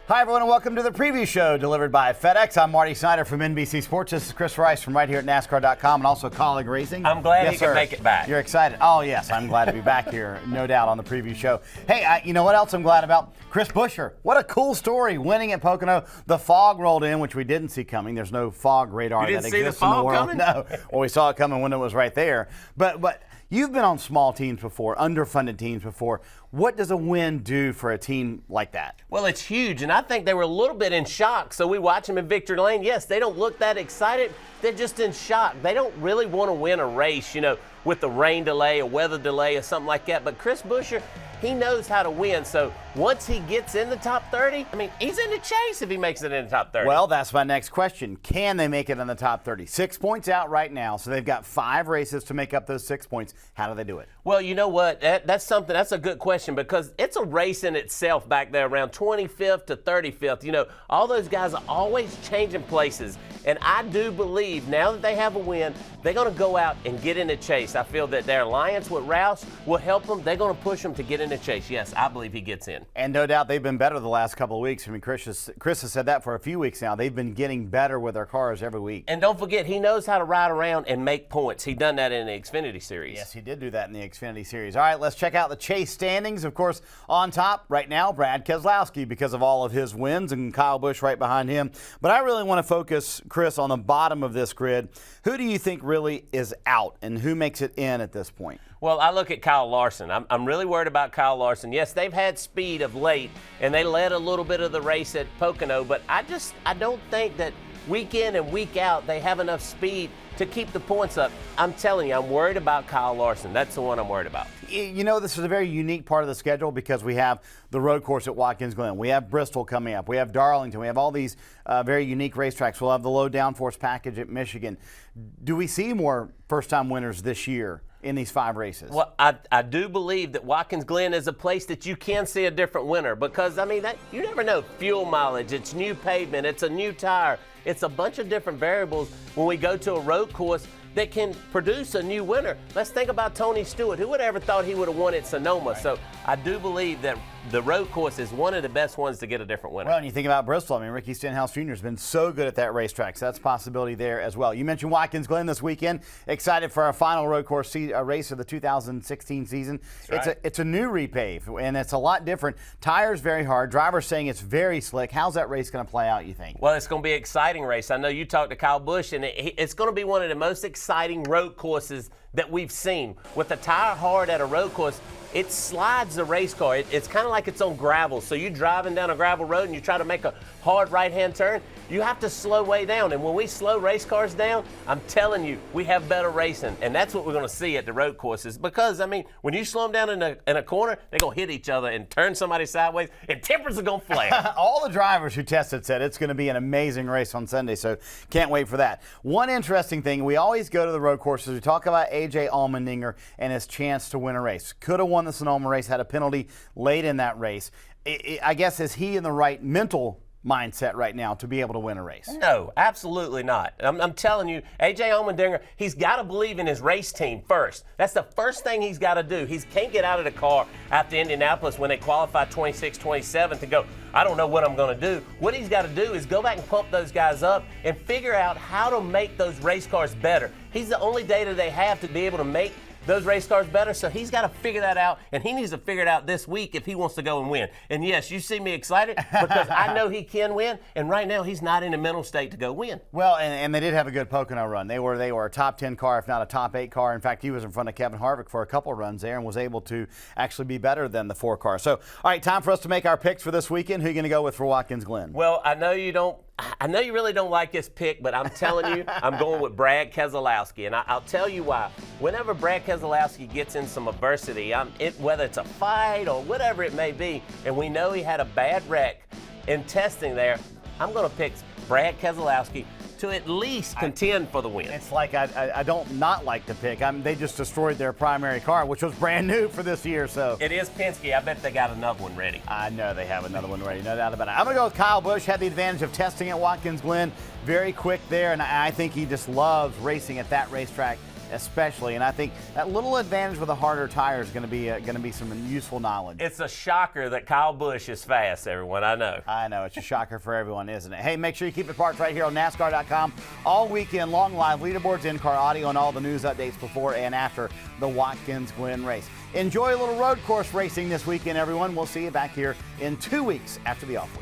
Hi, everyone, and welcome to the preview show delivered by FedEx. I'm Marty Snider from NBC Sports. This is Chris Rice from right here at NASCAR.com and also Colleague Racing. I'm glad he could make it back. You're excited? Oh, yes, I'm glad to be back here, no doubt, on the preview show. Hey, you know what else I'm glad about? Chris Buescher. What a cool story, winning at Pocono. The fog rolled in, which we didn't see coming. There's no fog radar that exists in the world. Coming? No, well, we saw it coming when it was right there. But you've been on small teams before, underfunded teams before. What does a win do for a team like that? Well, it's huge, and I think they were a little bit in shock. So we watch them in victory lane. Yes, they don't look that excited. They're just in shock. They don't really want to win a race, with a rain delay, a weather delay, or something like that. But Chris Buescher, he knows how to win. So once he gets in the top 30, he's in the chase if he makes it in the top 30. Well, that's my next question. Can they make it in the top 30? 6 points out right now, so they've got 5 races to make up those 6 points. How do they do it? Well, you know what? That's a good question because it's a race in itself back there around 25th to 35th. All those guys are always changing places. And I do believe now that they have a win, they're going to go out and get in the chase. I feel that their alliance with Roush will help them. They're going to push them to get in the chase. Yes, I believe he gets in. And no doubt they've been better the last couple of weeks. Chris has said that for a few weeks now. They've been getting better with their cars every week. And don't forget, he knows how to ride around and make points. He done that in the Xfinity Series. Yes, he did do that in the Xfinity Series. All right, let's check out the chase standings. Of course, on top right now, Brad Keselowski because of all of his wins and Kyle Busch right behind him. But I really want to focus, Chris, on the bottom of this grid. Who do you think really is out and who makes it in at this point? Well, I look at Kyle Larson. I'm really worried about Kyle Larson. Yes, they've had speed of late, and they led a little bit of the race at Pocono, but I don't think that week in and week out they have enough speed to keep the points up. I'm telling you, I'm worried about Kyle Larson. That's the one I'm worried about. This is a very unique part of the schedule because we have the road course at Watkins Glen. We have Bristol coming up. We have Darlington. We have all these very unique racetracks. We'll have the low downforce package at Michigan. Do we see more first-time winners this year in these 5 races? Well, I do believe that Watkins Glen is a place that you can see a different winner because, that you never know. Fuel mileage, it's new pavement, it's a new tire. It's a bunch of different variables when we go to a road course that can produce a new winner. Let's think about Tony Stewart. Who would have ever thought he would have won at Sonoma? Right. So I do believe that the road course is one of the best ones to get a different winner. Well, and you think about Bristol. Ricky Stenhouse Jr. has been so good at that racetrack, so that's a possibility there as well. You mentioned Watkins Glen this weekend. Excited for our final road course race of the 2016 season. Right. It's a new repave, and it's a lot different. Tires very hard. Drivers saying it's very slick. How's that race going to play out, you think? Well, it's going to be an exciting race. I know you talked to Kyle Busch, and it's going to be one of the most exciting road courses that we've seen. With the tire hard at a road course, it slides the race car. It's kind of like it's on gravel. So you're driving down a gravel road and you try to make a hard right-hand turn, you have to slow way down. And when we slow race cars down, I'm telling you, we have better racing. And that's what we're going to see at the road courses. Because, when you slow them down in a corner, they're going to hit each other and turn somebody sideways, and tempers are going to flare. All the drivers who tested said it's going to be an amazing race on Sunday, so can't wait for that. One interesting thing, we always go to the road courses. We talk about A.J. Allmendinger and his chance to win a race. Could have won the Sonoma race, had a penalty late in that race. I guess, is he in the right mental mindset right now to be able to win a race? No, absolutely not. I'm telling you, A.J. Allmendinger, he's got to believe in his race team first. That's the first thing he's got to do. He can't get out of the car after Indianapolis when they qualified 26th, 27th to go, I don't know what I'm going to do. What he's got to do is go back and pump those guys up and figure out how to make those race cars better. He's the only data they have to be able to make those race cars better, so he's got to figure that out, and he needs to figure it out this week if he wants to go and win. And yes, you see me excited because I know he can win, and right now he's not in a mental state to go win. Well, and they did have a good Pocono run. They were a top 10 car, if not a top 8 car. In fact, he was in front of Kevin Harvick for a couple of runs there and was able to actually be better than the 4 car. So, all right, time for us to make our picks for this weekend. Who are you going to go with for Watkins Glen? Well, I know you really don't like this pick, but I'm telling you, I'm going with Brad Keselowski, and I'll tell you why. Whenever Brad Keselowski gets in some adversity, whether it's a fight or whatever it may be, and we know he had a bad wreck in testing there, I'm going to pick Brad Keselowski to at least contend for the win. It's like I don't not like the pick. They just destroyed their primary car, which was brand new for this year. So it is Penske. I bet they got another one ready. I know they have another one ready, no doubt about it. I'm going to go with Kyle Busch. Had the advantage of testing at Watkins Glen. Very quick there, and I think he just loves racing at that racetrack especially. And I think that little advantage with a harder tire is going to be some useful knowledge. It's a shocker that Kyle Busch is fast, everyone. I know. I know. It's a shocker for everyone, isn't it? Hey, make sure you keep it parked right here on NASCAR.com all weekend long, live leaderboards, in-car audio, and all the news updates before and after the Watkins Glen race. Enjoy a little road course racing this weekend, everyone. We'll see you back here in 2 weeks after the off week.